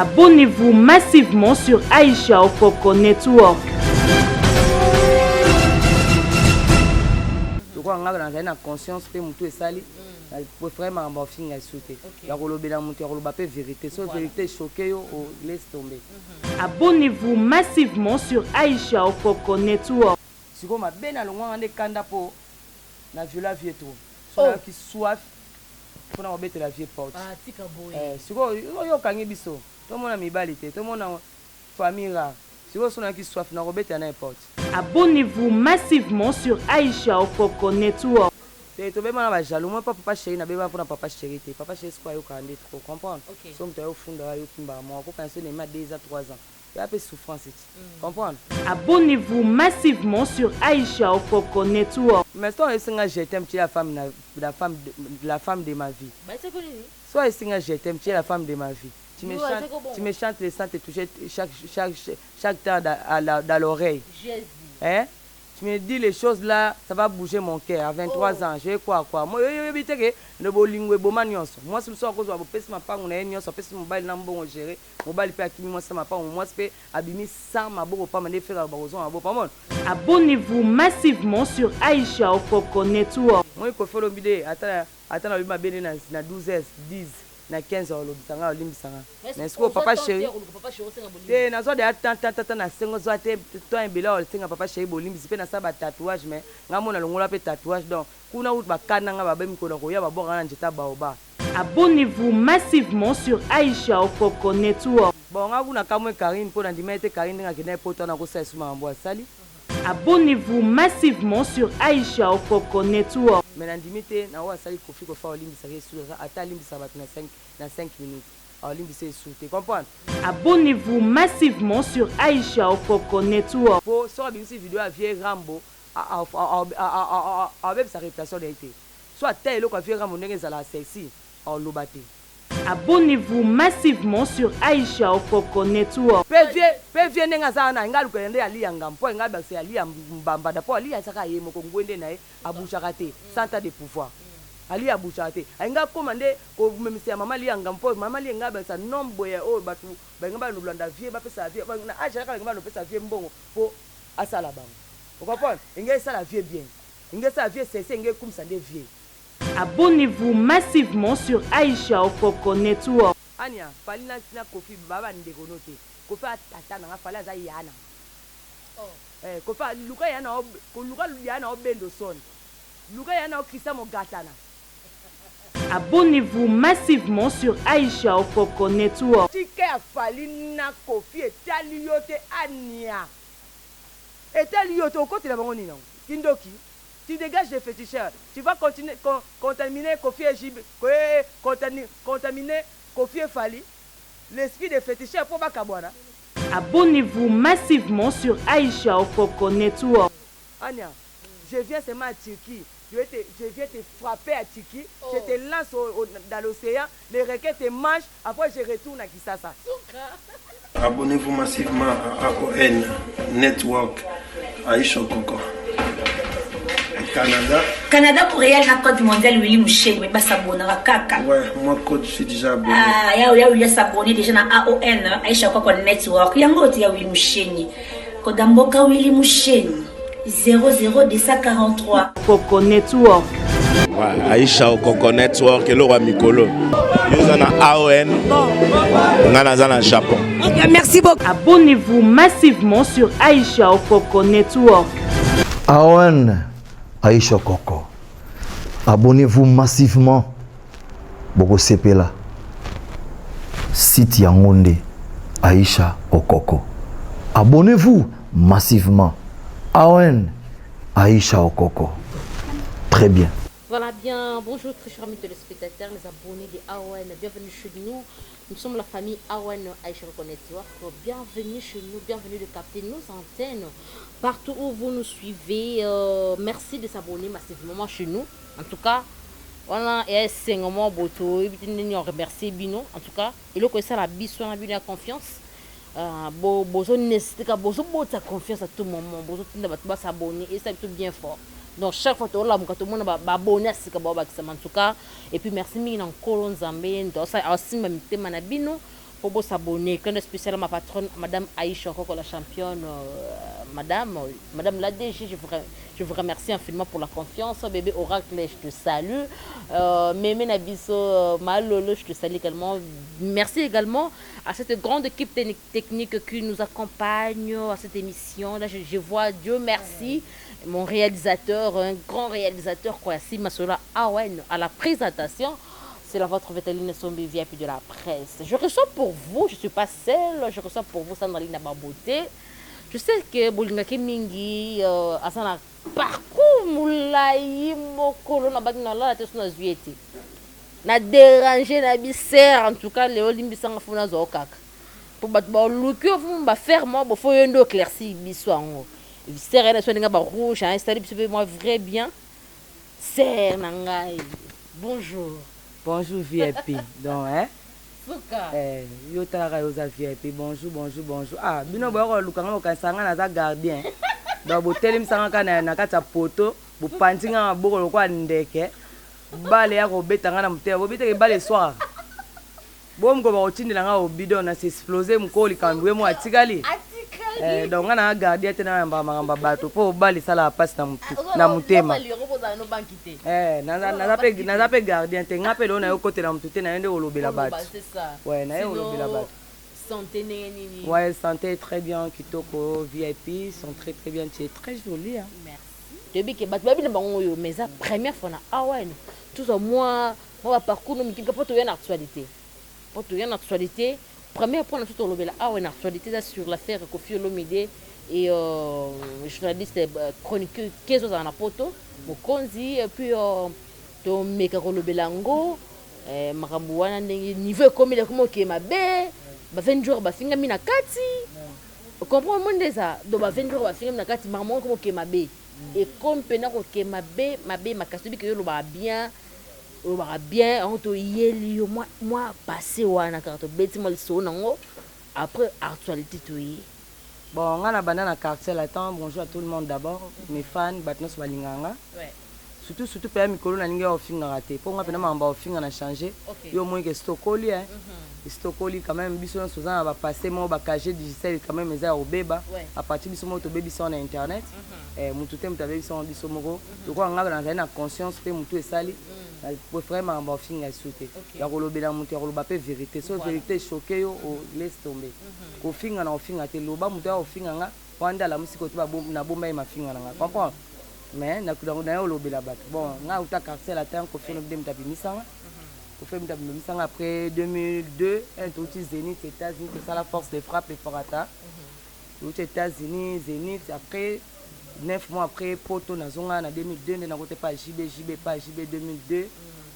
Abonnez-vous massivement sur Aïcha Okoko Network. On a une conscience que tout est sali. Il faut vraiment avoir fini à sauter. Il y a la vérité. Si la vérité est choquée, on laisse tomber. Abonnez-vous massivement sur Aïcha Okoko Network. Si vous avez bien alloué kanda po na viola vieto. Soit qui soif pour na obéter la vieille porte. Ah tika boy. Si vous yo kangi biso. Tout le monde a mis balité. Tout le monde a famille là. Si vous avez qui soif na obéter na porte. Abonnez-vous massivement sur Aïcha Okoko Network. Tu peux même avoir jaloux. Moi, papa chéri, n'a pas pour papa chéri. Papa chéri, c'est quoi, il faut comprendre. Si on est au fond de la rue, on peut penser qu'il y a 2 à 3 ans. Il y a un peu de souffrance. Comprendre. Abonnez-vous massivement sur Aïcha Okoko Network. Maintenant, je t'aime, tu es la femme de ma vie. Soit je t'aime, tu es la femme de ma vie. Tu me chantes les sons, tu touches chaque temps dans l'oreille. Hein? Tu me dis les choses là, ça va bouger mon cœur. À 23 ans, je vais quoi. Moi, je vais dire que le bolingue bomanios. Moi, c'est le soir que je vais passer ma part, on a une passer mobile n'a bon gérer. Mobile peut acquérir moi ça m'a pas moi c'est abîmer ça ma beau pas me faire baroson à beau pas mon. Abonnez-vous massivement sur Aïcha Okoko Network. Moi, il faut faire le vidéo. Attends, la ma bien na 12 h 10. Na 15 ans, l'obitanga olimbisanga. Mais est-ce que papa chéri? Eh, na zo de attends na sengo zo ate toi un bela olinga papa chéri bolimbisi pe na sa ba tatouage mais ngamona longola pe tatouage donc kuna ut ba kananga ba bemi ko na ko ya ba boka na njeta baoba. Abonnez-vous massivement sur Aïcha Okoko Network. Bon ngabuna kamwe Karine po na ndimete Karine nga kena poto na ko sa suma mbo asali. Abonnez-vous massivement sur Aïcha Okoko Network. Mais na ndimete na wa sali kofi ko fa olimbisa ke sur ata limbisa ba na 5 minutes. Olimbisa sous tu comprends? Abonnez-vous massivement sur Aïcha Okoko Network. Pour sur une vidéo à vieux Rambo avec sa réputation d'été. Soit tel le vieux Rambo n'est pas sexy en lobate. Abonnez-vous massivement sur Aïcha Okoko Network. PV nenga sana ngalu kwende ali yangam po ngabe se ali mbamba da po ali yasaka yemo ko ngwende nae abusha kate centre de pouvoir. Ali abusha kate ainga komande ko memisia mama ali yangam po mama ali ngabe sa nombo ya o batu ba ngaba no blanda vie ba pesa vie ba na acha ka ngaba no pesa vie mbongo po asala bango. Vous comprenez? Inga ça la vie bien. Inga ça vie c'est inga comme ça de vie. Abonnez-vous massivement sur Aïcha Okoko Network. Ania, falina tina kofi baba ndeko note. Kofi atata na fala za yana. Kofi luka yana obendo son. Luka yana okisa mo gatana. Abonnez-vous massivement sur Aïcha Okoko Network. Tike falina kofi etali yote ania. Etali yote okoti la bango nina. Kindoki. Tu dégages les féticheurs. Tu vas continuer contaminer Kofi Ejib, contaminer Kofi Fali. L'esprit des féticheurs pour Bakabwana. Abonnez-vous massivement sur Aïcha Okoko Network. Anya, je viens seulement à Turquie. Je viens te frapper à Turquie. Je te lance dans l'océan. Les requins te mangent. Après, je retourne à Kisasa. Abonnez-vous massivement à AON Network Aïcha Okoko. Canada pour réel na code mondial Willy Mouchen mais pas s'abonner à kaka. Ouais, moi code je suis déjà abonné. Ah, il y a s'abonner déjà na AON Aïcha Okoko Network. Yango ti ya Willy Mouchen. Code mboka Willy Mouchen 00243 Okoko Network. Ouais, Aïcha Okoko Network et le roi Mikolo. Nous en a AON. On a dans le Japon. Merci beaucoup. Abonnez-vous massivement sur Aïcha Okoko Network. AON Aïcha Okoko. Abonnez-vous massivement. Boko Sepela. Site Yangonde. Aïcha Okoko. Abonnez-vous massivement. AON Aïcha Okoko. Très bien. Voilà bien, bonjour très chers amis téléspectateurs, les abonnés de AON, bienvenue chez nous. Nous sommes la famille AON Aïcha Okoko Network. Bienvenue chez nous, bienvenue de capter nos antennes partout où vous nous suivez. Merci de s'abonner massivement chez nous. En tout cas, voilà, et c'est un moment boto, on remercie Bino. En tout cas, et le ça la bis, on a bien la confiance. Bozo nécessite ta confiance à tout moment. Bozo s'abonner et ça tout bien fort. Donc chaque fois tout le monde va abonner à ce que en tout cas et puis merci mille en colon zambé donc ça aussi même thème manabino pour s'abonner. Quand spécial ma patronne, Madame Aïcha Okoko, la championne, Madame la DG, je vous remercie infiniment pour la confiance. Bébé Oracle, je te salue. Mémé Nabiso, Malolo, je te salue également. Merci également à cette grande équipe technique qui nous accompagne à cette émission. Là, je vois, Dieu merci, mon réalisateur, un grand réalisateur, Kwasi Masola Awen, à la présentation. C'est la votre Vétaline Sombi VIP de la presse. Je reçois pour vous, je ne suis pas seule, je reçois pour vous Sandrine Nababoté. Je sais que Bolingaki Mingi a un parcours moulaï mokolo na bagi na la tesu na zuete. Na déranger na biser en tout cas les olimbisanga fona zo kaka. Pour bat ba luki ba faire moi bo fo yendo éclairci biso ango. Biser na so nga ba rouge, installé biso moi vrai bien. Ser nangai. Bonjour. Bonjour VIP. Donc hein. Yo talaka yo za VIP. Bonjour. Ah, bino ba lukanga ka sanga na za gardien. Donc bo telim sanga kana na kata poto, bo pantinga boko lokwa ndeke. Bale ya ko betanga na mutema, bo beteke bale soir. Bo mko ba otindela nga obido na se exploser mko likambiwe mo atikali. Donc on a gardé tena mbamba bato po bali sala passe na mutema naza pe gardien te ngape lo na yo côté na mutute na yende olobela bato ouais na yo olobela bato santé nini ouais santé très bien kitoko VIP sont très bien, tu es très jolie hein. Merci depuis que bato babi na bango yo mais ça première fois na awen tout ça moi parcours no mikika poto ya na actualité. Première point, tout le monde actualité sur l'affaire Koffi Olomide et journaliste chroniqueur 15 ans à Poto, Mokonzi, et puis Mekaro Belango, Marambuana, niveau comme il est comme ok, ma bé, 20 jours, finga mina kati. Comprends mon déjà, donc 20 jours, finga mina kati, maman comme ok, ma bé. Et comme pena ok, ma bé, ma casse-tube que je bien on to yeli moi passé wana karto beti mal so nango après actualité to yi bon ngana banana quartier là temps bonjour à tout le monde d'abord mes fans batnos balinganga ouais surtout pa mikolo na ninga ofinga raté pour nga pena mamba ofinga na changer yo moins que stokoli hein stokoli quand même biso na sozana ba passer mo ba cager digital quand même eza obeba à partir biso mo to bebi sur internet mutu te mutabe biso biso moko to ko nga na conscience pe mutu esali pour vraiment ba ofinga souté ya ko lobela mutu ya ko loba pe vérité so vérité choqué yo laisse tomber ko finga na ofinga te loba mutu ya ofinga nga wanda la musiko to ba na bomba ma finga nga comprends mais na yo lobela bato bon nga uta quartier la temps ko fino bidem tabimisanga ko fait tabimisanga après 2002 un tout Zénith États-Unis c'est ça la force de frappe et Forata aux États-Unis Zénith après 9 mois après poto na zonga na 2002 na côté pas JB pas JB 2002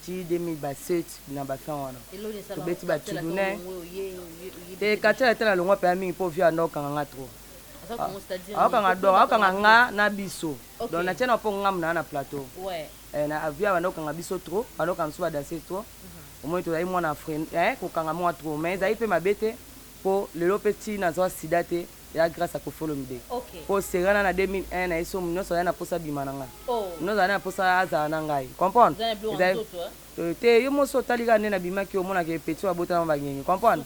ti 2007 na ba fin wana to beti ba tudune te quartier la longwa pe ami po via ndoka nga trop akanga nga na biso donc na tiena po nga na plateau na avia bando kanga biso trop bando kanga so ba danser trop au moins to dai mwana friend ko kanga mwa trop mais zai pe mabete po lelo petit na zo sida te ya grâce à Koffi Olomide po serana na 2001 na iso mno so na posa bimananga no za na posa aza na ngai comprendre te yo mo so talika ne na bimaki o mona ke petit wa bota ba ngengi comprendre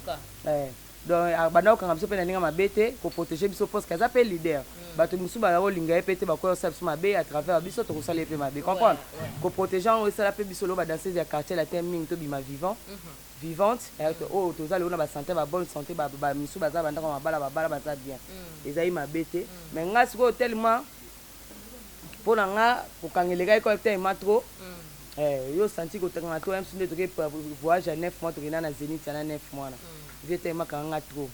donc banda okanga biso pe na ninga mabete ko protéger biso parce que ça peut leader bato musu ba ko linga epete ba ko sa biso mabe à travers biso to ko sala pe mabe comprendre ko protéger on sala pe biso lo ba danser ya quartier la termine to bima vivante oh to za le ona ba santé ba bonne santé ba musu ba za banda ko mabala ba za bien ezai mabete mais nga siko tellement pour nga ko kangelega ko tellement trop yo senti ko tanga to même sunde to ke voyage à 9 mois to na Zénith na 9 mois na j'étais makanga trop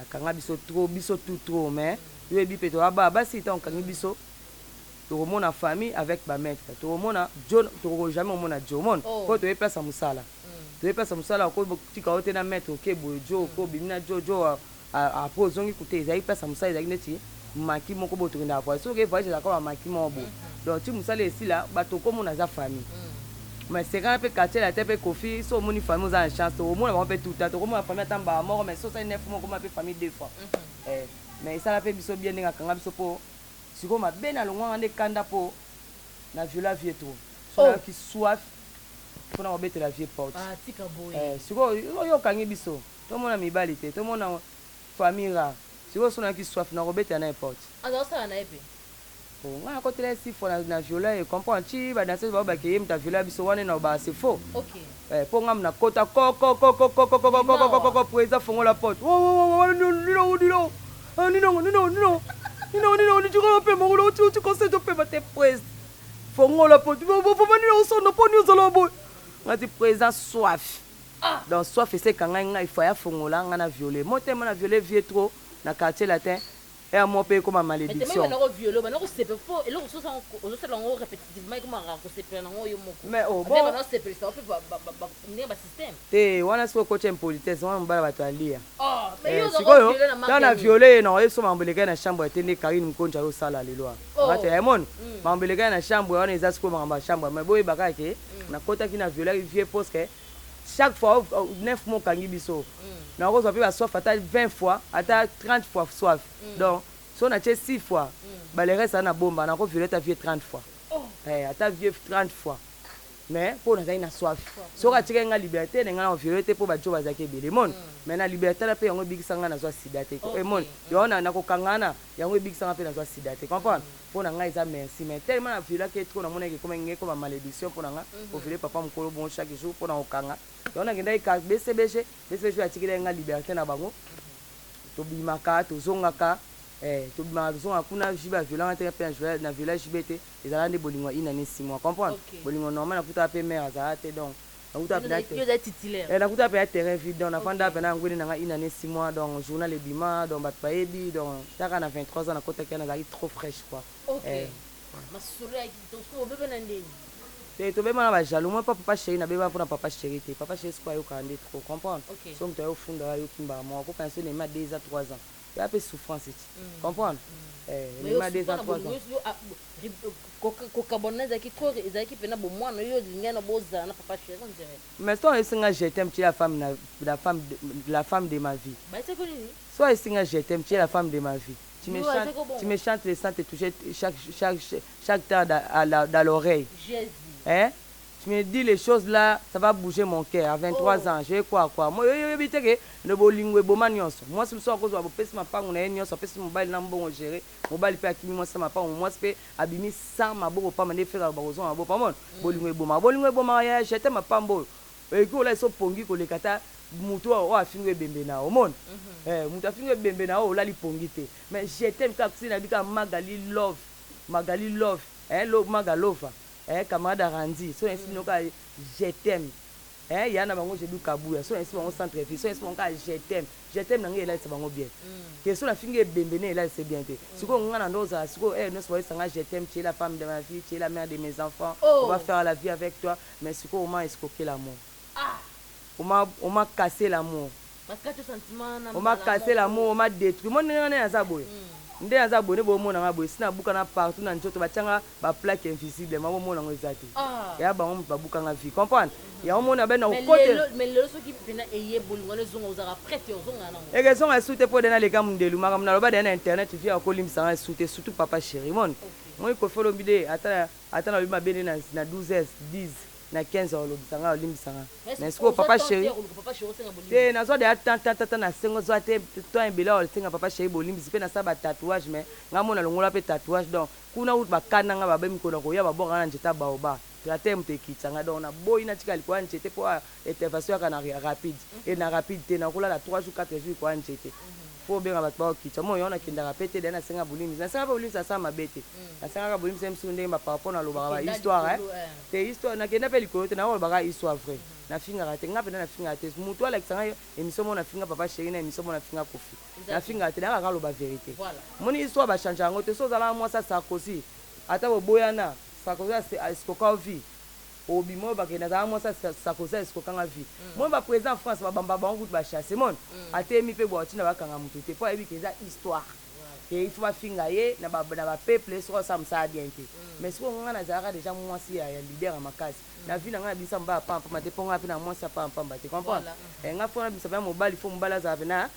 akanga biso tout trop mais yo bi peto aba basi ta onkangi biso to mona famille avec ba maître to mona John to jamais mona Jomon ko to place à musala to place à musala ko tika ote na maître ke bojo ko bimina jojo a pozongi kute za place à musala za neti maki moko boto na voix so ke voyage la ko maki mobo donc ti musala esila bato ko mona za famille mais c'est quand même quartier la tête Koffi so moni famille aux en chance au monde on peut tout temps comme la famille tamba mort mais so ça 9 mois comme famille deux fois mais ça la fait biso bien nga kanga biso po siko ma ben na longwa ande kanda po na viola vieto so qui soif mpona kobetela vie porte tika boye sikoyo okangi biso tomona mibali te tomona famille rare sikoyo sonaki soif na kobetela na ye porte azosala na ye mpe nga nakotela si fo na viola e comprendre ti badanseuse bao bakeye muta viola biso wana na ba c'est faux mpo nga mna kota po eza fongola porte nino nijikala pe mangola uti conseil opema te prese fongola porte nino osona mpo niozala boye ngati présent soif donc soif eseka ngai faut ya fongola nga na viole motema na viole vie trop na quartier latin et à mon pays comme ma malédiction. Mais oh bon. Te wana siko coach impolitesse wana mbala bato alia. Sikoyo na violé na yeso mambeleka na chambre etende Karine Mkonja yo sala lelo. Ngate Raymond mambeleka na chambre wana eza siko mamba chambre mais boye bakake na kota ki na violé vie poste chaque fois 9 mois kangi biso. Na rose va soif ata 20 fois ata 30 fois soif. Donc si on a 6 fois ba le reste na bomba na ko violer ta vie 30 fois. Ata vie 30 fois. Mais pour na na soif. So ka tika nga liberté nga na violer te pour ba jo bazake bele mon. Mais na liberté la pe yango bikisanga na zo sida te. Mon yo na ko kangana yango bikisanga pe na zo sida te. Comprendre? Pour na nga eza merci mais tellement na violer que trop na mona ke comme ngé comme malédiction pour na nga au violer papa mukolo bon chaque jour pour na okanga. Yo na ngenda ka BCBG atikile nga liberté na bango. To bimaka to zongaka to bimaka zonga kuna jiba violent te pe na village BT ezala nde bolingwa inane 6 mois comprendre bolingwa normal na kuta pe mère azala te donc na kuta pe na titulaire na kuta pe terrain vide donc na fanda pe na ngwini na inane 6 mois donc journal ebima donc bat paebi donc taka na 23 ans na kota kana zali trop fraîche quoi masolo ya kitoko bebe na ndeni to bema na ba jaloux moi papa chéri na beba pour papa chéri te papa chéri quoi yo kande trop comprendre so mto yo funda yo kimba moi ko penser ne ma 2 à 3 ans il y a peu souffrance ici comprendre mais ma 2 à 3 ans ko carbonate qui trop ezaki pena bo mwana yo lingana boza na papa chéri on dirait mais toi esinga je t'aime tu la femme de ma vie ba c'est quoi nini soit esinga je t'aime tu la femme de ma vie tu me chantes les sangs te toucher chaque temps dans l'oreille hein tu me dis les choses là ça va bouger mon cœur à 23 ans je vais quoi moi yo biteke ne bolingwe boma nyonso moi si so cause wa bopesi mapango na nyonso pesi mobile na mbongo gérer mobile pe akimi moi ça mapango moi pe abimi sans maboko pa mande faire ba kozon maboko pamon bolingwe boma ya jete mapambo et ko la so pongi ko lekata mutu o afingwe bembe na omon mutu afingwe bembe na o la li pongi te mais je t'aime ka sina bika Magali love lo Magalova camarade Randi so ainsi noka je t'aime yana bango je du kabuya so ainsi bango centre vie so ainsi bango je t'aime nanga ela bango bien que so la finge bembene ela c'est bien te siko ngana ndoza siko no so sanga je t'aime tu es la femme de ma vie tu es la mère de mes enfants on va faire la vie avec toi mais siko on m'a escroqué l'amour on m'a cassé l'amour parce que tu sentiment on m'a cassé l'amour on m'a détruit mon nana za boye nde aza boné bo mona nga boye sina buka na partout na njoto batianga ba plaque invisible ma mona ngo ezati ya ba mo babuka nga vie comprendre ya mona ben na côté mais le so qui pena eye bolingo le zonga uzaka prête zonga na ngo eke zonga soute po dena le kamundelu maka mna loba dena internet via ko limsanga soute surtout papa chéri mon moi ko folo bide ata na bima bene na 12h 10 na 15 ans lobisanga olimbisanga mais siko papa chéri te na zo de tata na sengo zo te toi embela ol senga papa chéri bolimbisi pe na sa ba tatouage mais ngamona longola pe tatouage donc kuna ut bakana nga babemi ko na ko ya babonga na njeta baoba tratem te kitanga donc na boy na tika likwa njete po intervention kana rapide et na rapide te na kola la 3 jours 4 jours kwa njete faut bien ba ba kitsa mo yona kinda rapete dena senga bolimbi na senga bolimbi sa mabete na senga bolimbi sem sunde ma par rapport na lo ba histoire te histoire na kenda pe likolo te na lo ba histoire vrai na finga rate nga pe na finga te mutu ala kisanga émission mo na finga papa chéri na émission mo na finga kofi na finga te na ka lo ba vérité moni histoire ba changer ngo te so zala moi ça Sarkozy ata bo boyana Sarkozy est-ce vie obimo ba kena za moi ça Sarkozy est-ce qu'on vie moi ba président France ba bamba ba ngout ba chasser mon atemi pe bo tina ba kanga mutu te po ebi keza histoire il faut bafinga ye na ba peuple so ça me bien te mais si on a déjà déjà moi si ya leader ma case na vie na nga bisa mba pampa mate ponga pe na moi ça pampa te comprendre nga fona bisa ba mobile faut mbala za na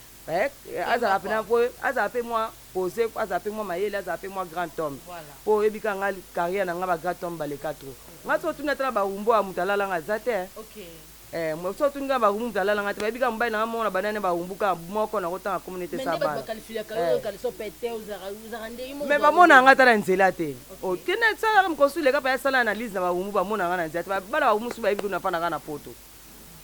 aza pe na po aza pe moi poser aza pe moi mayele aza pe moi grand homme po ebika nga carrière na nga ba grand homme bale 4 nga so tuna tala ba umbo amutalala nga zate moi so tunga ba umbo talala nga te ebika mbai na mona banane ba umbuka moko na kota communauté sa ba mais ba mona nga tala nzela te o kene sala ko sule ka pa sala analyse na ba umbo ba mona nga na zate ba bala ba umbo suba ebika na pana nga na poto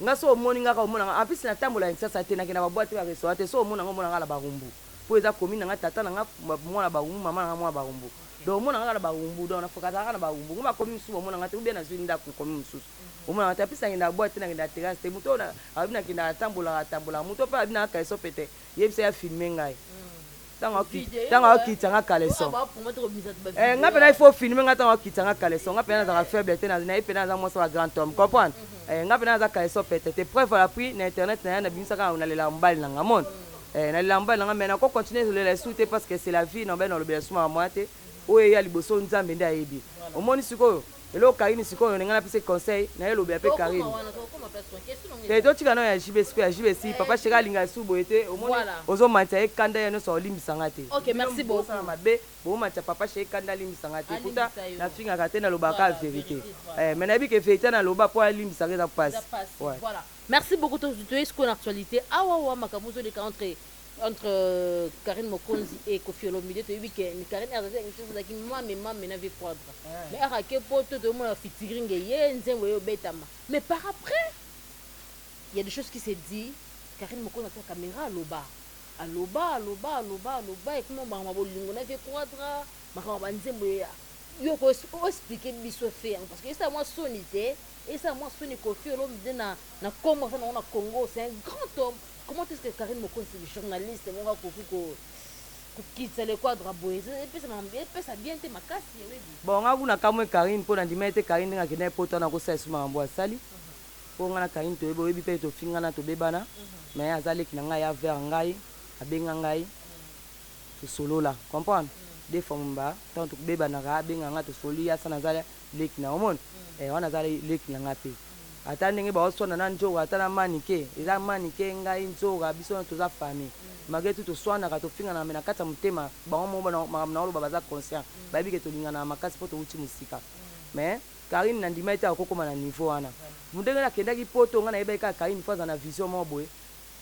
nga so moni nga ka mona nga apisi na tambola ntsasa te na kina ba boîte ba restaurant te so mona nga mona nga la ba umbo po eza commune nga tata na nga mona ba umbo mama nga mona ba umbo donc mona nga la ba umbo donc na fokata nga na ba umbo ngoma commune suba mona nga te ubia na zwinda ko commune susu omona ta pisa nginda boîte na nginda terrasse te muto na abina kinda tambola muto pa abina ka so pete yebisa ya filmer ngai tanga okitanga kaleso nga pena il faut filmer nga tanga okitanga kaleso nga pena za faible te na pena za moi ça grand homme comprendre nga pena za kaleso pete te preuve à l'appui na internet na binisa ka on lela mbali na ngamon na lela mbali nga mena ko continuer de les souter parce que c'est la vie non ben dans le besoin moi te oye ya liboso nzambe nda yebi omoni siko elo Karine siko nga na pese conseil na yelo be pe Karine te to tika no ya JBC papa cheka linga subo ete omoni ozo mantia ekanda ya no so limbisa ngate OK merci beaucoup ça mabe bo mantia papa cheka kanda limbisa ngate puta na finga ka te na lobaka vérité mais na bi ke vérité na loba po limbisa ka passe voilà merci beaucoup to ce qu'on actualité awa makamuzo de entre Karine Mokonzi et Kofi Olomide to yibike ni Karine a raison chose like maman na vie quadra mais ara ke poto to mo fitiring ye nzengo yo betama mais par après il y a des choses qui se dit Karine Mokonzi a ta caméra aloba et comment ba bolingo na vie quadra makamba nzembo yo ko expliquer biso fait parce que ça moi sonité et ça moi soni Kofi Olomide na comment ça na Congo c'est un grand homme. Comment est-ce que Karine Mokonzi c'est journaliste mon gars ko quitter le quadre boise et puis ça bien te makasi oui bon nga kuna kamwe Karine pona ndimete Karine nga kene poto na ko sesuma mambo asali po nga na Karine to ebo ebi pe to finga na to bebana mais azali ki nga ya vers ngai abenga ngai to solo la comprendre des fomba tant to bebana ga abenga nga to soli ya sana zala leki na omon wana zali leki na ngapi ata ndenge ba osona na njoga ata na manike eza manike ngai nzoga biso na toza famille malgré tout toswana ka tofinga na mena kata mutema ba mo na olo baza conscient ba bi ke to linga na makasi poto uti musika mais Karine na ndima ita okokoma na niveau wana mundenge na kendaki poto nga na yeba ka Karine faza na vision mo boye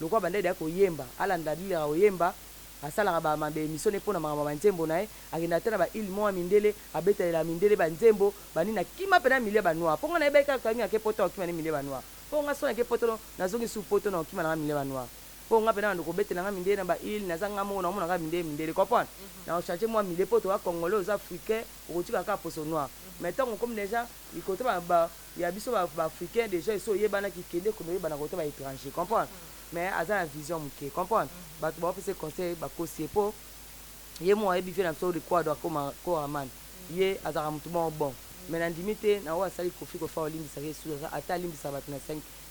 lokwa bande de ko yemba ala ndadila o yemba asala ba mabe émission ne pona mama nzembo nae akinda tena ba il mo mindele abetelela mindele ba nzembo bani na kima pena milie ba noa ponga na ebe ka Karine ke poto okima ne milie ba noa ponga so ke poto na zongi su poto na okima na milie ba noa ponga pena ndoko betela nga mindele na ba il na zanga mo na ka mindele comprendre na o changer moi milie poto wa congolais aux africains o tika ka poso noa mais tant comme déjà il côté ba ya biso ba africain déjà ils so yebana ki kende ko yebana côté ba étranger comprendre mais aza vision muke comprendre ba to ba faire conseil ba kosie po ye mo e bi faire na so de quoi doit comme ko aman ye azara mutu bon mais na limite na wa sali Kofi ko fa olimbi sa resu ata limbi sa bat na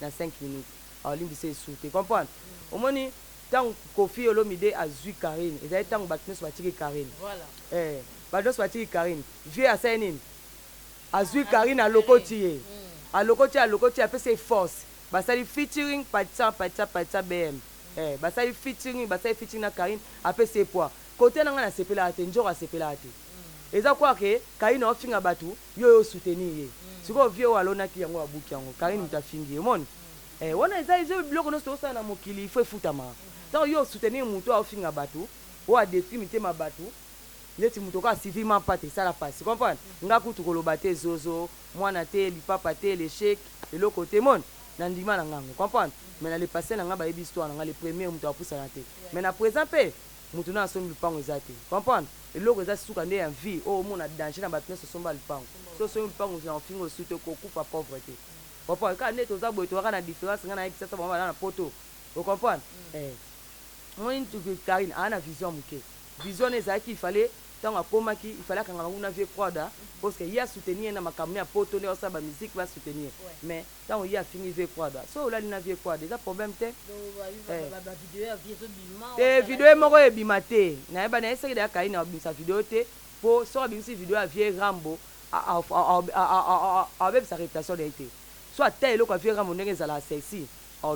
5 minutes olimbi se souté comprendre au moni tant Kofi Olomide azui Karine et tant batne so batiki Karine voilà ba so batiki Karine vie à sainin azui Karine a lokotie a lokotie a fait ses forces basali featuring patsa BM basali featuring na Karine après ses poids côté na ngana sepela ate njora sepela ate eza kwa ke Karine ofinga batu yo soutenir ye siko vie walona ki yango abuki yango Karine mutafingi moni wana eza bloko no so na mokili il faut futama tant yo soutenir muto ofinga batu o a détruire ma batu neti muto ka civilement pate ça la passe comprendre nga kutu koloba te zozo mwana te lipapa te le chèque et le côté mon nandima na ngango comprendre mais na le passé na nga ba yebi histoire na nga le premier muto apusa na te mais na présent pe muto na so lupango ezate comprendre et loko za suka nde en vie o mona danger na batne so somba lupango so lupango na fingo sute ko coupa pauvreté papa ka neto za boy to na différence nga na ekisa ba na poto o comprendre moi tu Karine ana vision muke vision ezaki il fallait tant akomaki il fallait kanga nguna vie croda parce que ya soutenir na makamia poto ne osa ba musique va soutenir mais tant ya fini vie croda so là na vie croda déjà problème te vidéo moko e bimate na ba na essayer de kai na sa vidéo te pour so bimisi vidéo a vie Rambo avec sa réputation d'été soit tel ko vie Rambo ndenge za la sexy en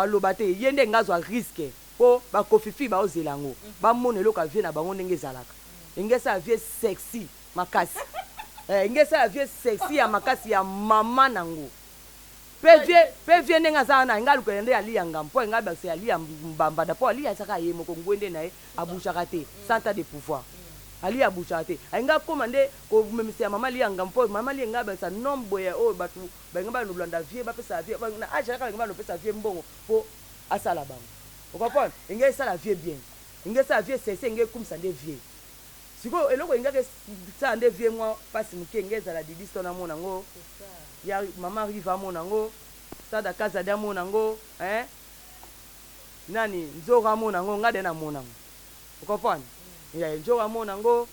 lobate yende ngazo a risque po ba kofifi ba ozelango ba mona eloko avie na bango ndenge ezalaka engesa avie sexy makasi engesa avie sexy ya makasi ya mama nango pe vie ndenge azala na enga luka nde ali yanga mpo enga ba se ali ya mbamba da po ali ya saka ye moko ngwende na ye abushaka te santa de pouvoir ali abushaka te enga komande ko memisia mama ali yanga mpo mama ali enga ba sa nombre ya o batu ba enga ba lolanda vie ba pesa vie ba na aja ka enga ba lo pesa vie mbongo po asala bango. Vous comprenez? Il y a ça la vie bien. Il y a ça la vie c'est comme ça des vieux. Si vous et là il y a ça des vieux moi parce que il y a ça la didi son amour nango. Il y a maman arrive à mon nango. Ça da casa de mon nango, hein? Nani nzora mon nango ngade na mon nango. Vous comprenez? Il y a nzora mon nango.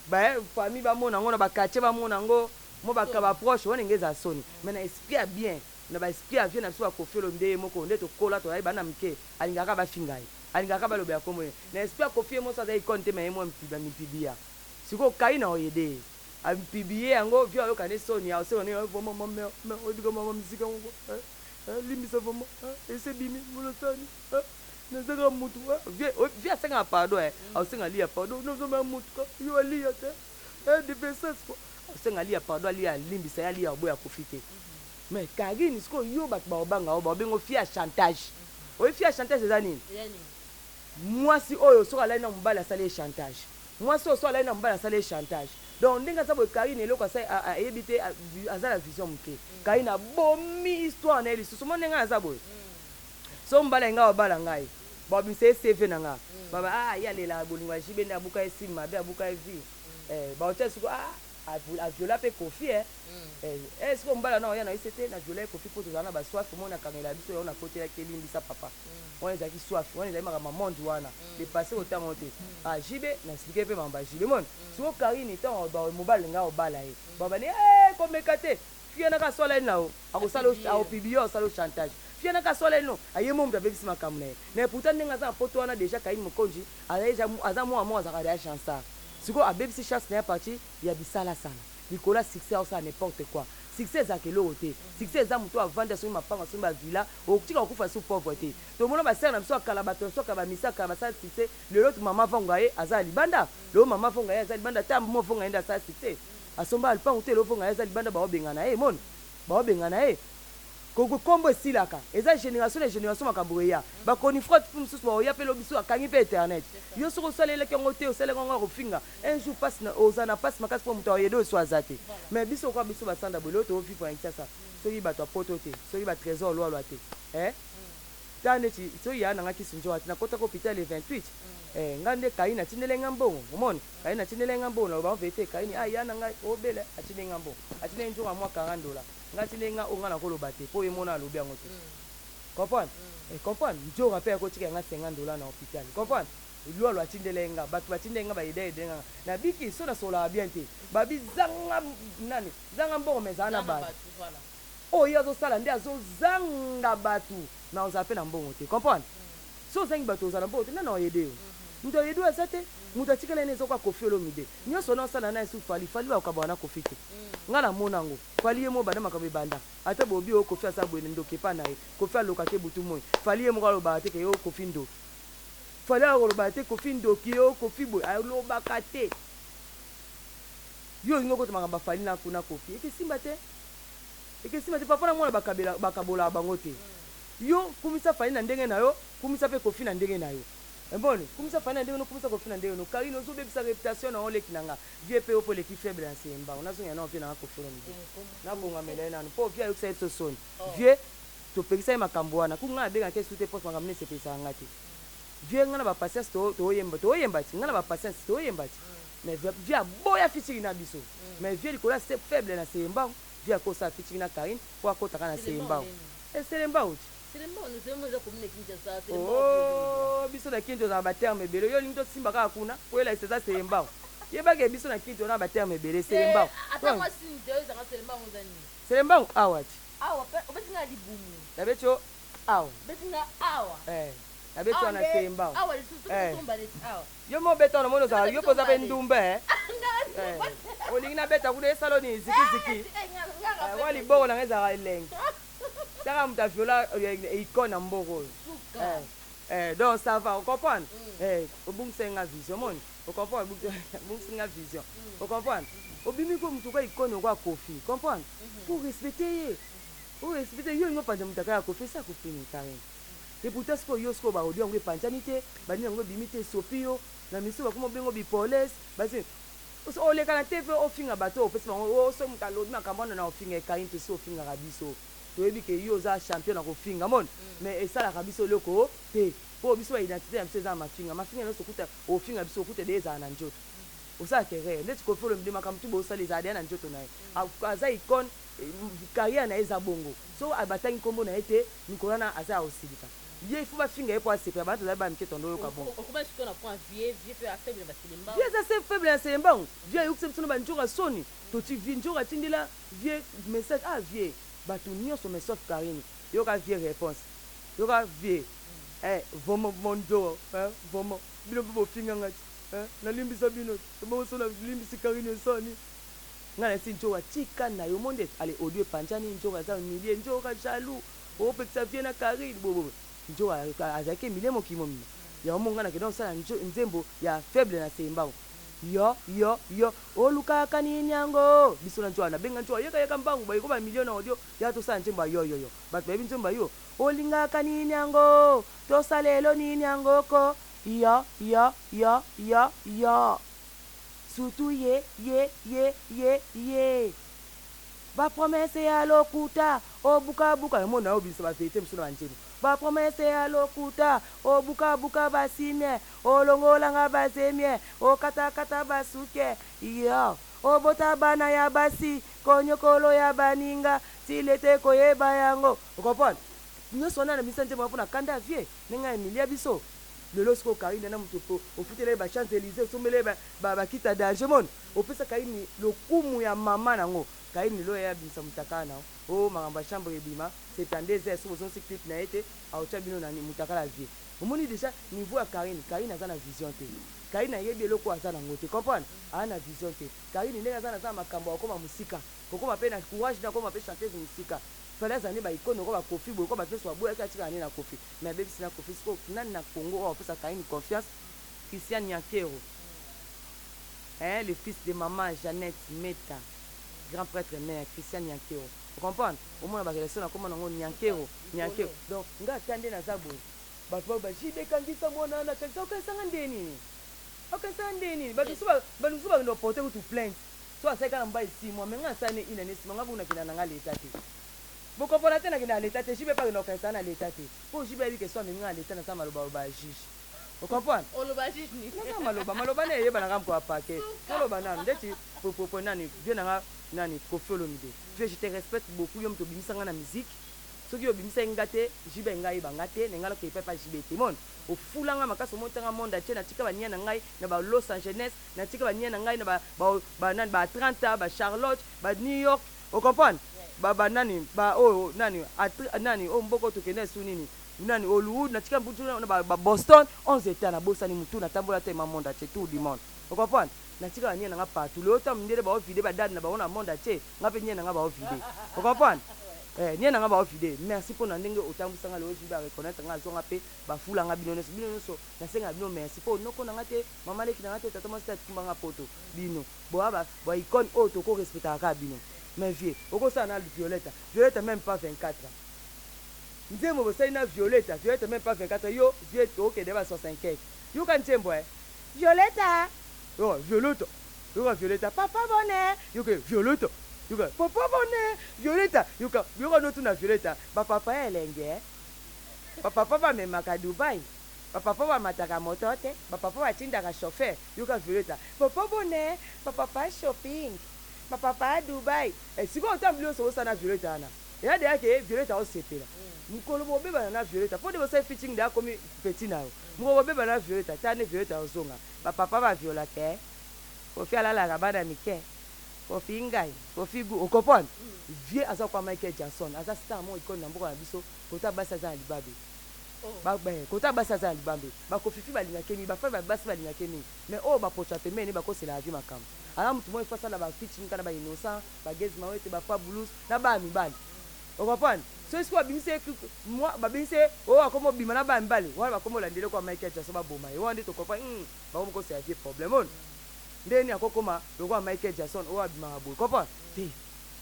Ba famille ba mon nango na ba quartier ba mon nango. Mo ba ka ba proche on ngeza soni. Mais na esprit bien. Na ba esprit avie na so akofelo nde moko nde to kola to ba na mke alingaka ba fingai alingaka ba lobya komo na esprit akofie mo sa dai konte me mo mpibia siko kai na oyede ampibie yango vio yo kane soni ya se oni vomo me odigo mama muzika ngo limisa vomo ese bimi mulo soni na zaga mutu via senga pardon au senga lia pardon no zo mutu yo lia te defense ko senga lia pardon lia limbisa ya lia boya kofite. Mais Karine, ce qu'on yo bat baobanga, baobengo fia chantage. Oui, fia chantage c'est nini? Moi si oyo so ala na mbala sale chantage. Moi so ala na mbala sale chantage. Donc ndinga sabo Karine eloko sa a ebité azala vision mke. Karine a bomi histoire na eli. So mo ndinga azabo. So mbala nga obala ngai. Bobi se CV na nga. Baba ya lela bolingwa jibenda buka esima be abuka evi. Ba otesi ko a viola pe kofi est-ce qu'on mbala na yana isete na viola kofi pour tozana ba soif mona kamela biso ona côté ya kelindi sa papa on est aki soif on est maka monde wana de passer au temps monté jibe na expliquer pe mamba jibe mon so Karine temps ba mobile nga obala baba ni comme kate fiena ka sola nao akosalo au pibio salo chantage fiena ka sola no ayemo mtu avec sima kamne mais pourtant nga za poto wana déjà Karine Mokonji azamu amo azakada ya chansa siko abebisi chance na parti ya bisala sana Nicolas succès ça n'importe quoi succès za kelo ote succès za muto avanda so mapanga so ba villa okutika okufa so pauvreté to mona ba serna biso kala bato so ka ba misaka ba sa succès le lot mama vonga ye azali libanda le mama vonga ye azali libanda tambo mo vonga enda sa succès asomba alpa ote lo vonga ye azali libanda ba obengana ye mon ba obengana ye koko kombo silaka eza génération makamboya ba koni fraude mususu ba oya pe lobiso akangi pe internet yo soko salela ke ngote osalela ngo kofinga un jour passe na ozana passe makasi po muto oyedo so azate mais biso kwa biso ba sanda bolo to vivre en ça soki ba to poto te soki ba trésor lo aloate tane ti so ya nanga kisunjo ati na kota ko hôpital le 28 ngande kaina tindelenga mbongo umone kaina tindelenga mbongo na ba vete kaina ya nanga obele atindenga mbongo atinde njo mwa $40 ngati lenga ongana ko lobate po yemona lobi yango te comprendre comprendre njo rappel ko tika nga $50 na hôpital comprendre lo lo atindelenga batu batindenga ba idedenga na biki so na sola bien te babi zanga nani zanga mbongo mezana ba oh yazo sala ndi azo zanga batu na ozape na mbongo te comprendre so zangi batu ozana mbongo te na oyede ndo yedu azate mutatika lene zo kwa kofi olomide nyoso na sala na su fali ba ukabana kofi te ngala monango fali yemo bana makabe banda ata bobi o kofi asabwe ndoke pa nae kofi alokate butu moy fali yemo kalo ba te ke yo kofi ndo fali alo ba te kofi ndo ki yo kofi boy alo ba kate yo ngoko to makamba fali na kuna kofi ekesimba te papa na mwana bakabola bango te yo kumisa fali na ndenge na yo kumisa pe kofi na ndenge na yo mbone kumisa fana ndenge no kumisa kofi na ndenge no Karine ozo bebisa réputation na ole kinanga vie pe opo l'équipe faible en semba on a zo yana na ko fona na bonga melena no po vie ayokisa eto soni vie to pekisa makambo wana kunga benga ke sute poste makamne se pesa ngati vie ngana ba patience to yemba ti ngana ba patience to yemba ti mais vie boya fitiri na biso mais vie likola c'est faible na semba vie ko sa fitiri na Karine ko akota kana semba et semba Oh, biso na kinto za baterme belé yo linto simba ka kuna ko ela c'est ça c'est mbao. Yeba ke biso na kinto na baterme belé c'est mbao. Attends moi si ndio za c'est mbao ngani. C'est mbao awati. Awa obetinga libumu. Dabecho awa. Betinga awa. Dabecho na c'est mbao. Awa lisusu tomba leti awa. Yo mo beto na mono za yo poza be ndumbe olingi na beta kuna esaloni ziki wali bongo na ngeza elenge taka muta viola icône mboko donc ça va on comprend obungsenga vision mon on comprend obungsenga vision on comprend obimi ko mutu kwa icône kwa kofi comprend pour respecter yo ngo panja mutaka ya kofi ça kofi ni carré et pourtant ce que yo sko ba audio ngo panjanité ba ni ngo bimité sopio na miso ba kuma bengo bipoles basi o le kana TV ofinga bato opesi bango o so mutalo na kambana na ofinga kain te so ofinga rabiso to ebi ke yo za champion na kofinga mon mais esala rabiso loko te po biso identité ya mseza mafinga no sokuta ofinga biso okuta deza na njoto osa tere ndeti ko folo mdima kamtu bo sala za na njoto na aza icon carrière na eza bongo so abatangi kombo na ete nikolana aza osilika il faut pas finir pour se préparer de la banque qui est en haut comme bon. Comment est-ce qu'on apprend vieux fait faible dans Selemba? Vieux ça c'est faible dans Selemba. Vieux il faut que tu banjo à Sony. To tu viens jour à tindela vieux message vieux. Ba tu nion sur mes sauf Karine. Yo ka vieux réponse. Yo ka vieux. Vomo mondo, vomo. Bino bo finga ngati. Na limbi sabino. To bo so na limbi si Karine Sony. Ngana sinjo wa chika na yo monde ale audio panjani njo za milie njo ka jaloux. O pe ça vient na Karine bobo. Njo azake milemo kimomi ya omonga na kedon sana nzembo ya faible na sembao yo oluka kanini yango biso na njo na benga njo yeka mbangu ba ikoba miliona audio ya to sana nzembo yo but baby nzembo yo olinga kanini yango to salelo nini yango ko yo surtout ye ba promesse ya lokuta o buka mona obisa ba fete msuna banjeni ba promesse ya lokuta o buka basimye o longola nga bazemye o kata basuke yo o bota bana ya basi konyokolo ya baninga silete koyeba yango ukopona nyoso na misanje mapona kanda vie ninga emilia biso lelo siko Karine na mutupo ofutele ba Champs-Élysées somele ba kita danger mon opesa Karine lokumu ya mama nango Karine lo ya bisa mutakana o mangamba chambre ebima c'est en des heures sur son clip na été a ocha bino na mutakala vie omoni déjà niveau ya Karine azana vision te Karine yebi eloko azana ngote comprendre ana vision te Karine ndenge azana za makambo akoma musika kokoma pe na courage na koma pe chanteuse musika fala zane ba ikono ko ba Kofi boy ko ba peso aboya ka tika na Kofi mais baby sina Kofi siko nani na Congo o pesa Karine confiance Christian Nyankero le fils de maman Jeannette Meta grand prêtre mère Christian Nyankero vous comprenez au moins ba relation na koma nango Nyankero donc nga tande na zabo ba ba jide kangisa mona na kanisa ka sanga ndeni ba suba no porter to plainte so aseka na mbai si moi menga sane ina nesi manga kuna kina na ngale tati boko pona tena kina l'état te jibe pas no kanisa na l'état te po jibe bi que soit menga l'état na sa maloba ba juge vous comprenez on le ba juge ni na maloba na yeba na ngam ko apake maloba na ndeti popo nani bien na nani kofolo mide je te respecte beaucoup yom to bimisanga na musique soki obimisa ngate jibe ngai bangate ngala ko ipepa jibe te mon o fulanga makaso montanga monde atie na tika bania na ngai na ba Los Angeles na tika bania na ngai na ba nani ba Atlanta ba Charlotte ba New York o comprendre ba nani ba o nani o mboko to kene sunini nani Hollywood na tika mbutu na ba Boston 11 états na bosani mutu na tambola te ma monde atie tout du monde o comprendre na tika bania na nga partout le autant ndele ba o vide ba dad na ba ona monde atie ngape nya na nga ba o vide o comprendre nie na nga ba ofide merci pour na ndenge otambusanga le ojiba reconnaître nga zonga pe ba fula nga bino so na senga bino merci pour noko na ngate mama leki na ngate tata masta kumbanga poto bino boaba ba icône auto ko respecter ka bino mais vie oko sa na Violetta même pas 24 ans nzemo bo sai na Violetta même pas 24 ans yo vie to ke deba 65 yo kan tembo Violetta papa bonne yo ke Violetta yuka papa bone Violetta yuka no tuna Violetta papa elenge papa memaka Dubai papa mataka motote papa tindaka chauffeur yuka Violetta papa bone papa shopping papa Dubai siko otambuli so sana Violetta na ya de yake Violetta osepela mukolo bobeba na Violeta po de bosa fitting da komi petit na mukolo bobeba na Violeta tane Violeta ozonga papa ba viola te kofi alala rabana mike kofi ngai kofi gu okopon vie aza kwa Michael Jackson aza star mo ikon na mboka na biso kota basa za libabe ba kota basa za libabe ba kofi fi balinga kemi ba fa ba basa balinga kemi mais oh ba pocha te mais ni ba ko c'est la vie makam ala mutu mo fa sala ba fitting kana ba innocent ba gezi mawete ba fa blues na ba mi bali okopon so est-ce que binse moi ba binse oh akomo bima na ba mbali wala bakomo landele kwa Michael Jackson ba boma yo andi to kopa ba ko c'est la vie problème on ndeni akokoma lokwa Michael Jackson o abima boy kopa te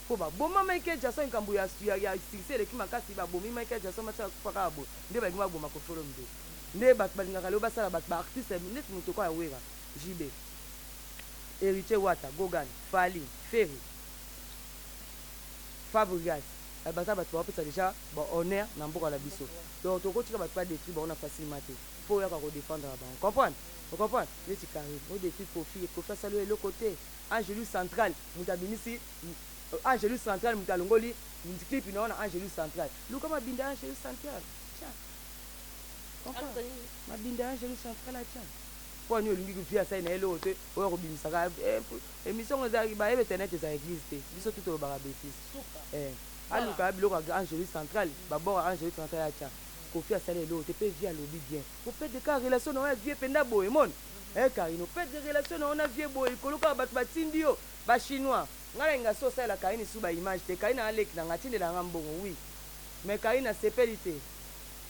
ko ba boma Michael Jackson kambu ya succès le kimakasi ba bomi Michael Jackson macha kupaka boy nde ba ngwa boma ko follow mde nde ba balinga kalo basala ba artiste net muto kwa wera JB Héritier Wata Gogan Fali Ferry Fabregas basa ba tuwa pesa déjà ba honneur na mboka la biso donc to ko tika ba pas détruire ba on a facilement faut ya ko défendre ba comprendre. Vous comprenez? Les carrés, au défi Kofi, Kofi saluer le côté. Angelus Central, Moutabinisi, Angelus Central, Moutalongoli, Clip, non, Angelus Central. Nous comme Abinda Angelus Central. Tiens. Comprenez? Abinda Angelus Central, tiens. Pour nous, nous vivons ça, nous l'autre, on revient ça. Émission aux arrivées, bah, internet, ça existe. Ils sont tous au barabétis. Alors, quand nous avons Angelus Central, d'abord Angelus Central, tiens. Kofi a salé l'autre, peut via lobby bien. Vous faites des cas relations, on a vieux penda boy, mon. Car il nous fait des relations, on a vieux boy, koloka batindio, ba chinois. Ngalenga so ça la kaini suba image, te kaina alek na ngatinde la ngambongo, oui. Mais kaina sécurité.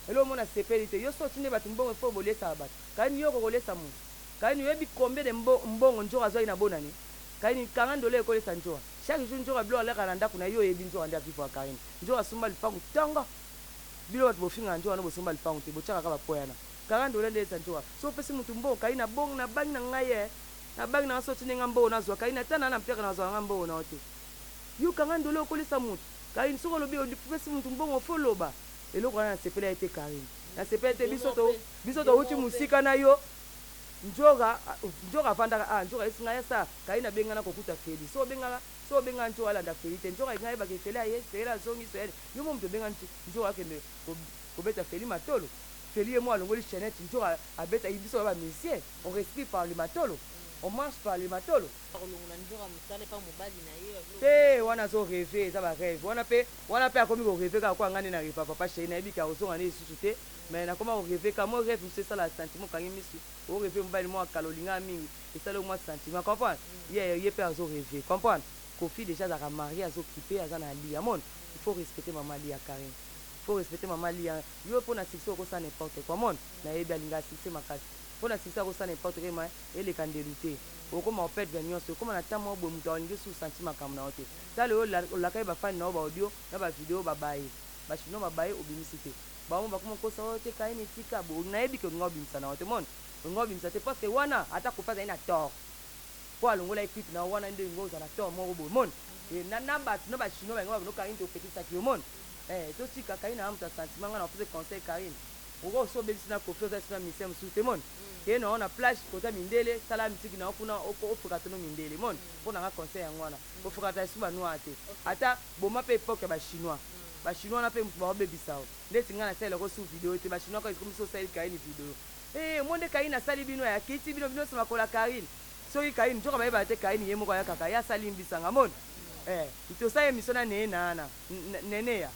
Hello mon a sécurité. Yo so tine batumbongo fo bolé sa bat. Kaini yo ko bolé sa mu. Kaini yebi combien de mbongo njora zo ina bonani. Kaini $40 ko le sanjoa. Chaque jour njora blo ala kalanda kuna yo yebi njora nda fifa kaini. Njora sumba lipangu tanga. Bilo watu bofinga njoo na bosomba lipangu te bochaka kaba poyana $40 ndeza njoo so pesi mutu mbo kaina bong na bang na ngaye na bang na so tinenga mbo na zo kaina tana na mpeka na zo ngambo na ote yu $40 okolisa mutu kaina soko lobi o pesi mutu mbongo foloba eloko na sepela ete kaina na sepela ete biso to uti musika na yo njoga vanda njoga isinga yasa kaina benga na kokuta feli so benga njo ala nda feli te njoga ngai ba ke feli aye feli zongi so yo mo mto benga njo akende ko beta feli matolo feli mo alongoli chenette njo abeta ibiso ba musicien on respire par le matolo on mange par le matolo te wana zo rêver ça va rêve wana pe akomi ko rêver ka kwa ngani na ripa papa chéri na ebika ozonga ne isusu te mais na comment rêver ka mo rêve c'est ça la sentiment kangi misu o rêver mbali mo akalolinga mingi et ça le moi sentiment comprendre ye pe azo rêver comprendre Kofi déjà za marié azo occupé azana lia mon il faut respecter maman lia Karim il faut respecter maman lia yo pour na succès ko ça n'importe quoi mon na yebi alinga succès makasi pour na succès ko ça n'importe quoi et les candidatés o comment on pète venir so comment na tamo bo muto alinga sous sentiment kam na ote ça le la kai ba fan na ba audio na ba vidéo ba baye ba chino ba baye obimisité ba mo ba comment ko ça ote kai ni tika bo na yebi ko ngobimisa na ote mon ngobimisa te parce que wana ata ko faza ina tort pour alongola équipe na wana nde ngoza na tort mo bo mon et na namba no ba chino ba ngoba no karin to petit sac yo mon to tika karin na amta sentiment ngana pour conseil karin o so be sina ko feza sina misem su te mon et no na plage ko ta mindele sala mitiki na kuna o fuka to no mindele mon pour na conseil ngwana o fuka ta suba no ate ata bo mape époque ba chinois na pe ba be bisao ndeti ngana sala ko su video te ba chinois ko comme so sala karin video monde karin na sali bino ya kiti bino sama ko la karin soki kaini njoka bayeba te kaini ye moko ya kaka ya salimbisanga mon to sa émission na nene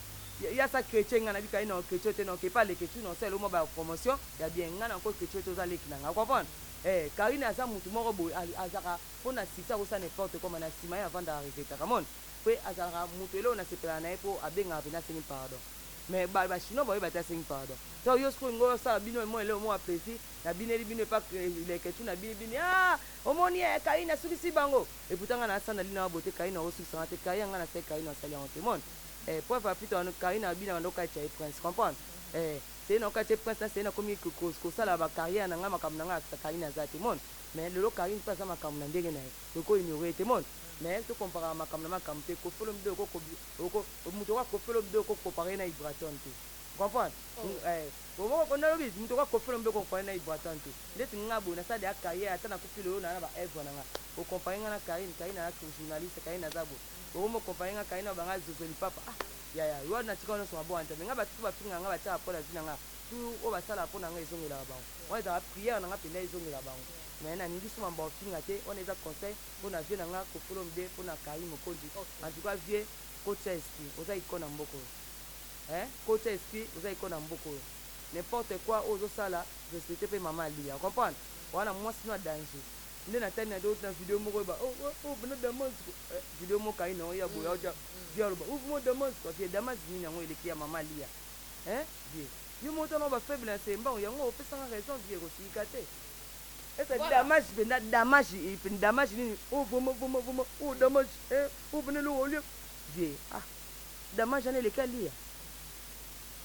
ya sa chrétien ngana bi kaini na chrétien te non ke pas les chrétiens non c'est le mot ba promotion ya bien ngana ko chrétien to za lekina nga comprendre kaini aza mutu moko boy azaka pona sisa ko sa n'importe comment na sima ya vanda arriver ta mon pe azaka mutu ele ona sepela na epo abenga pena sing pardon mais ba chino boy ba ta sing pardon to yo sko ngo sa bino mo ele mo apprécier na bineli bino pas les questions na bini omoni e kaina sukisi bango et pourtant na sana lina bote kaina o sukisa te kaina na se kaina sali en témoin pour faire plutôt kaina bina ndo ka chai prince comprendre c'est no ka chai prince c'est na komi ko sala ba carrière na ngama kam na ngaka kaina za témoin mais le kaina pas sama kam na ndenge na ko ignorer témoin mais to compara makam na makam te ko folom de ko muto ko folom de ko comparer na Ibraton te comprendre bomo ko na lobi muto ko folom de ko comparer na Ibraton te ndeti ngabo na sa de akaye ata na kupilo na ba ego na nga ko comparer na kaina na journaliste kaina zabo bomo comparer na kaina ba nga zozoli papa ya yo na tika no so mabo anta nga batu ba finga nga bata apola zina nga tu o ba sala pona nga izongela ba wa za prière nga penda izongela ba mais na ningi suma mbo finga te on eza conseil pona vie na nga ko follow mde pona kai mokonzi en tout cas vie coach esprit oza ikona mboko coach esprit oza ikona mboko n'importe quoi ozo sala respecter pe maman lia comprendre wana mwasi no danger nde na tani na d'autres vidéo moko ba bana damas vidéo moko kai no ya boya oja dia lo ba mo damas ko vie damas ni yango eleki ya maman lia vie yo moto no ba faible c'est bon yango opesa raison vie ko sikate esa damage benda damage ni vraiment damage bana lo olio vie damage ane eleki lia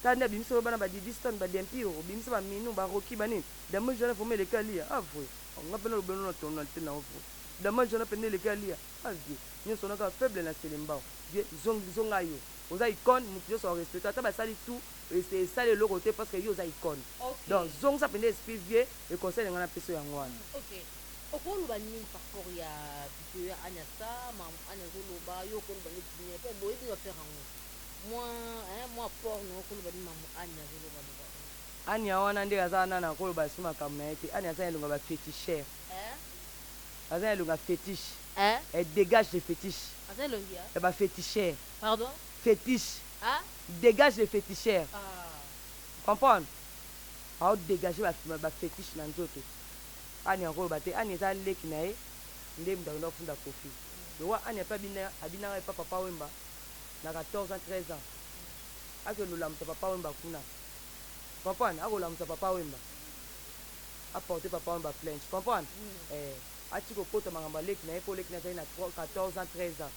tanda bimisa bana ba distance ba dempiro bimisa ba minu ba roki banini damage ane vraiment eleki lia avoué on a besoin de nous tourner le temps. Demain je n'ai pas les calia. Dieu, nous sommes encore faibles dans ces limbas. Dieu, zongayo. Aux icônes, nous sommes respectés. Tu as sali tout et c'est ça le côté parce que yo icônes. Donc zong ça pendant esprit vieux et conseil ngana peso yangwana. OK. Okolo ba nini par rapport ya vidéo anya ça, mam anya zolo ba yo okolo ba le dîner. Pe boye ni va faire en moi porno okolo ba ni mam anya zolo ba. Anya wana ndi azana na kolo basima kamete anya azana lunga ba féticheur azana lunga fétiche elle dégage les fétiches azana lunga ba féticheur pardon fétiche dégage les féticheurs comprendre dégager ba fétiche na nzoto anya kolo bate anya za leki nae ndem ndalo funda kofi do anya pa abina pa papa wemba na 14 ans 13 ans ake lula mta papa wemba kuna comprendre akolamisa papa wemba apporter papa wemba plainte comprendre atiko kota mangamba leki na epo leki na zai na 14 ans 13 ans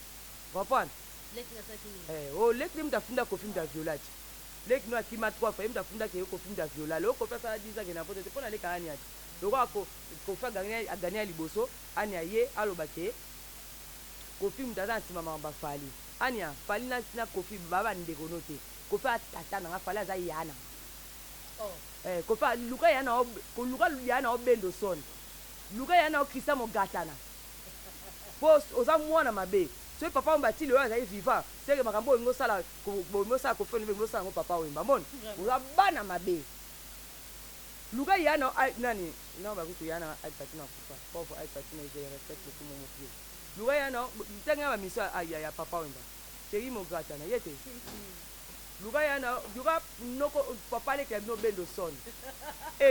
comprendre leki na sakini leki mtafunda ko film da violate leki no akima 3 fois mtafunda ke ko film da violate ko pesa 10 ans ke na pote pona leka ani ati loko ko fa gagner liboso ani ye alobake ko film da za nsima mangamba fali ania fali na ko film baba ndeko note ko fa tata na fali za yana ko fa luka yana obendo son luka yana okisa mogatana po oza mwana mabe so papa mbati le oza viva c'est que makambo ngo sala ko foni ngo sala ngo papa wemba mon oza bana mabe luka yana nani non ba kutu yana alpatina kufa pauvre alpatina je respecte tout mon pied luka yana tenga ba mission ya papa wemba chéri mogatana yete luka yana luka noko papa le ke no bendo son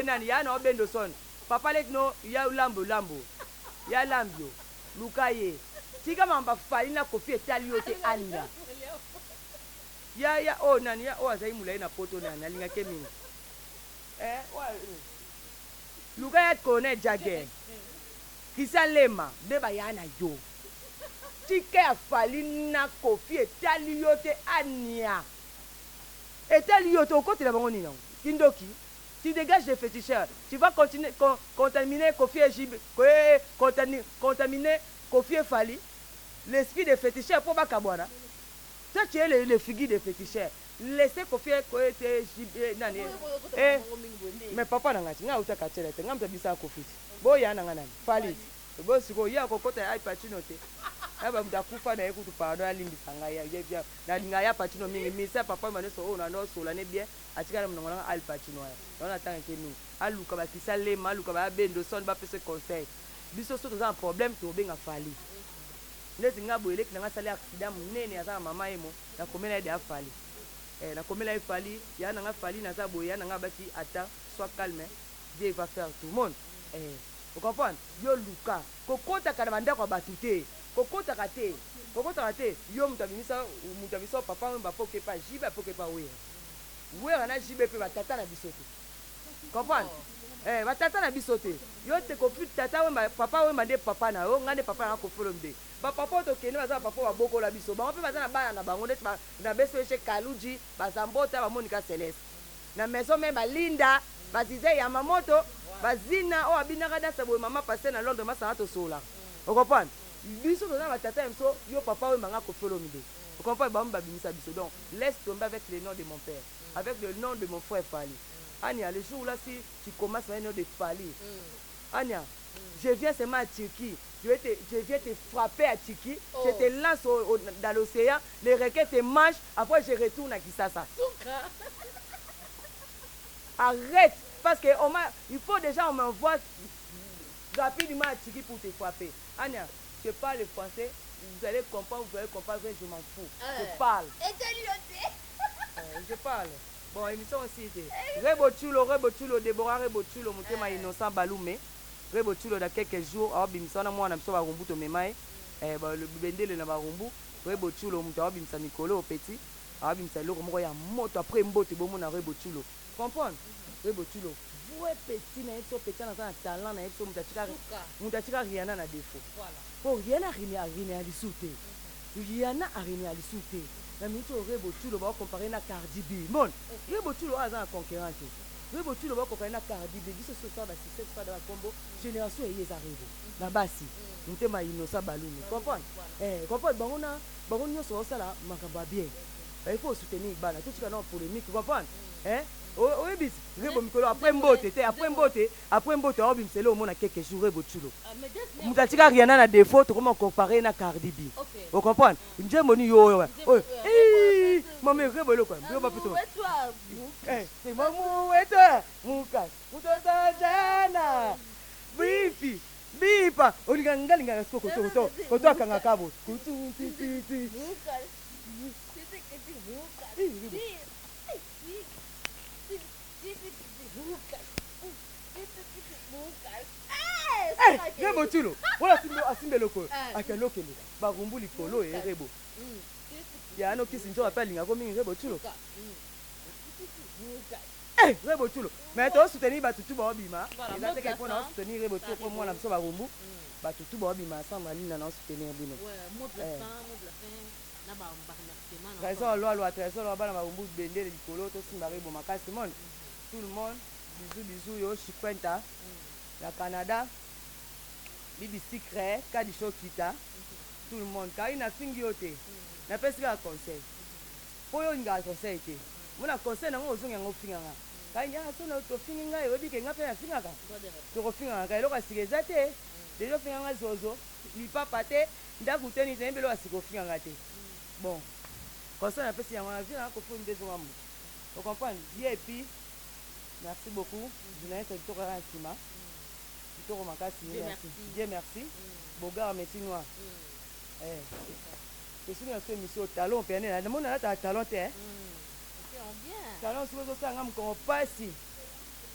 nani yana bendo son papa le no ya lambo ya lambio luka ye tika mamba falina kofi etali yote ania ya nani ya azai mulai na poto nani alinga kemi luka ya kone jage kisa lema deba yana yo tika ya falina kofi etali yote ania etali yote okoti na bango nina kindoki tu dégages les féticheurs tu vas continuer contaminer Kofi Ejib contaminer Kofi Fali l'esprit des féticheurs pour bakabwana toi tu es le figure des féticheurs laissez Kofi nani mais papa nanga tinga utaka tele tenga mtabisa Kofi boya nanga nani Fali bo siko ya kokota ai patino te aba mtakufa na ekutu pardon alimbisanga ya na linga ya patino mingi misa papa maneso ona no sola ne bien atikala mnongolanga al patino ya ona tanga kemi aluka ba kisale maluka ba bendo son ba pese conseil biso so toza un problème to benga Fali ndezi ngabo eleki na ngasale accident munene aza mama emo na komela ide afali na komela Fali ya na ngafali na za boya na ngabaki ata sois calme Dieu va faire tout le monde vous comprenez yo luka kokota kana banda kwa batute kokota kate yo mutabisa papa mba poke pa jibe poke pa wera na jibe pe batata na bisote comprendre batata na bisote yo te ko fit tata wemba papa wemba de papa na yo ngane papa na ko folombe ba papa to kene baza papa wa boko la biso ba pe baza na bana na bango net na beso chez Kaluji bazambota ba Monica Celeste na maison même balinda bazize ya mamoto bazina o abinaka da sabo mama passer na Londres masanga to sola vous comprenez biso to na batata mso yo papa wemba nga ko folombe vous comprenez ba mba bimisa biso donc laisse tomber avec le nom de mon père avec le nom de mon frère Fali. Ania, le jour là, si tu commences à un nom de Fali, Ania, je viens seulement à Turquie. je viens te frapper à Tiki, je te lance dans l'océan, les requins te mangent, après je retourne à Kisasa. Arrête, parce que il faut déjà on m'envoie rapidement à Tiki pour te frapper. Anya, je parle le français, vous allez comprendre, je m'en fous. Je parle. Je parle. Bon, émission aussi. Rebochulo, Déborah Rebochulo, Moutema Innocent Baloume. Rebochulo, dans quelques jours, Bimson, moi, on a besoin de Rumbu to Memaï. Le Bendele na Barumbu. Rebochulo, Moutema Bimsa Nicolo, au petit. Bimsa Loro, Moya, Moto, après Mbote, Bomona Rebochulo. Comprendre? Rebochulo. Vous êtes petit, mais vous êtes petit dans un talent, vous êtes rien à défaut. Pour rien à rien à l'issouté. Rien à rien à l'issouté. La minute au Rebochulo va comparer à Cardi B. Mon, Rebochulo a un concurrent. Rebochulo va comparer à Cardi B. Dis ce soir, si c'est pas dans la combo, génération est arrivée. La basi, nous sommes innocents ballons. Comprends? Comprends? Baron, nous sommes là, Makaba bien. Il faut soutenir Bala. Tout ce qu'on a polémique, comprends? Oui, bis. Rebochulo après Mbote, on bim c'est là au moins à quelques jours Rebochulo. Mutatika rien à défaut, comment comparer à Cardi B. Vous comprenez? Une moni yo. Maman Rebolo quoi. C'est maman et toi. Mukas. Mutotajana. Bifi. Bipa. Oliganga linga skoko to. Koto akanga kabo. Kutu titi. Rebochulo. Voilà simbe loko. Akelokele. Barumbu likolo et rebo. Il y a un autre qui s'est appelé Rebochulo. Rebochulo. Mais tu as soutenu Batutu Bobima. Il a été qu'on a soutenu Rebochulo pour moi, la personne Barumbu. Batutu Bobima, sans Maline, on a soutenu Bino. Trésor, loi, trésor, Barumbu, Bendé, Nicolo, tout le monde, bisous, yo, Chikwenta, la Canada, Bibi Secret, Kadisho Kita, tout le monde, car il n'a fini yoté. Na pesi un conseil. Pour un conseil, mon conseil n'a pas besoin de finir. Quand il y a un autre finir, il dit qu'il n'y a pas de finir. Tu refinis, il y a des gens déjà finir un zozo, il pas pâté, il a goûté, il a un peu de finir. Bon, conseil n'a pas si on a vu, qu'on faut une deuxième amour. Vous comprenez? Et puis, merci beaucoup. Je n'ai pas de un ciment. Dieu merci. Bogar, merci noir. Je suis dans cette émission talon péné là monde là talon té talon sur zo sanga mko pasi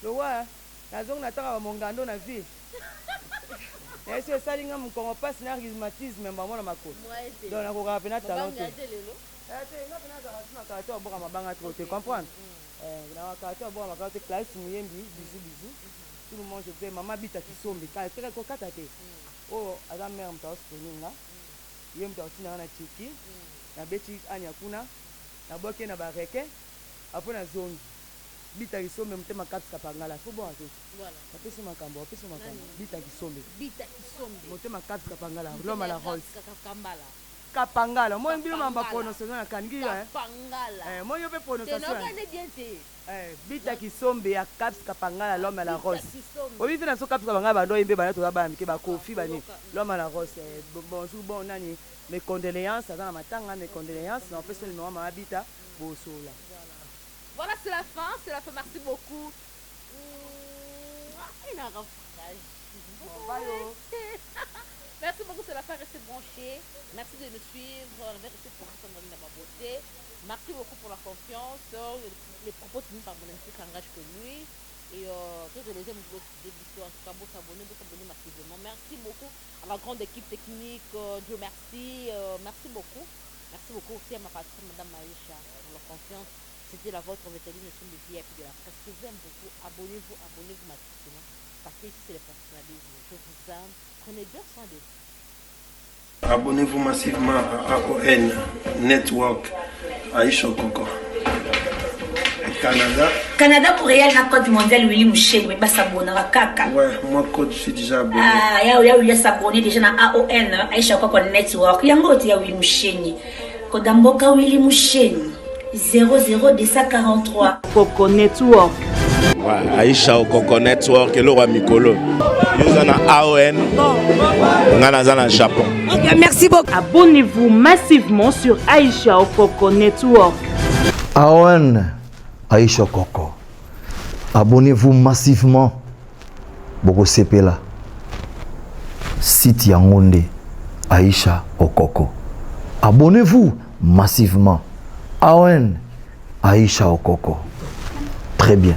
le wa na zong na taka mongando na vie est-ce que ça linga mko pasi na rhumatisme mba mona mako donc na ko rapena talon té na pena za na boka mabanga trop tu comprends na ka boka mabanga classe muyembi bisous tout le monde je fais maman bita kisombe ka ko kata té oh adam mère mta hospital ye mtu asina na chiki na beti anya kuna na boke na bareke apo na zongi bita kisombe mtema kapsa pangala fo bon ato voilà apesi makambo bita kisombe mtema kapsa pangala loma la rose kapangala moi mbilo mamba prononciation na kangi kapangala moi yo pe prononciation bita kisombe ya kapsa kapangala loma la rose obi fina so kapsa pangala bando yembe bana to ba mike ba kofi bani loma la rose bonjour bon nani mes condoléances dans matanga mes condoléances en fait c'est le nom ma bita bosola. Voilà, c'est la fin, merci beaucoup. Merci beaucoup, c'est la fin, restez branchés. Merci de nous suivre, restez professionnels dans ma beauté. Merci beaucoup pour la confiance. Les propos tenus par mon invité s'engagent que lui. Et tout le deuxième d'édition, en tout cas, vous s'abonner massivement. Merci beaucoup à la grande équipe technique. Dieu merci. Merci beaucoup. Merci beaucoup aussi à ma patronne, Madame Maïcha, pour la confiance. C'était la vôtre, Vétéline, nous sommes le VIP de la presse. Je vous aime beaucoup. Abonnez-vous massivement. Parce que ici, c'est le professionnalisme. Je vous aime. Prenez bien soin de vous. Abonnez-vous massivement à AON Network, Aïcha Okoko. Canada pour réel na code mondial Willy Moucheni mais s'abonner à kaka. Ouais, moi code je suis déjà abonné. Ah, ya s'abonner déjà na AON Aïcha Okoko Network. Yango ti ya Willy Moucheni. Kodamboka Willy Moucheni 00243 Okoko Network. Aïcha Okoko Network et le roi Mikolo. Nous sommes à AON. Nous sommes au Japon. Ok, merci beaucoup. Abonnez-vous massivement sur Aïcha Okoko Network. AON Aïcha Okoko. Abonnez-vous massivement. Boko Sepela. Site Yangonde Aïcha Okoko. Abonnez-vous massivement. AON Aïcha Okoko. Très bien.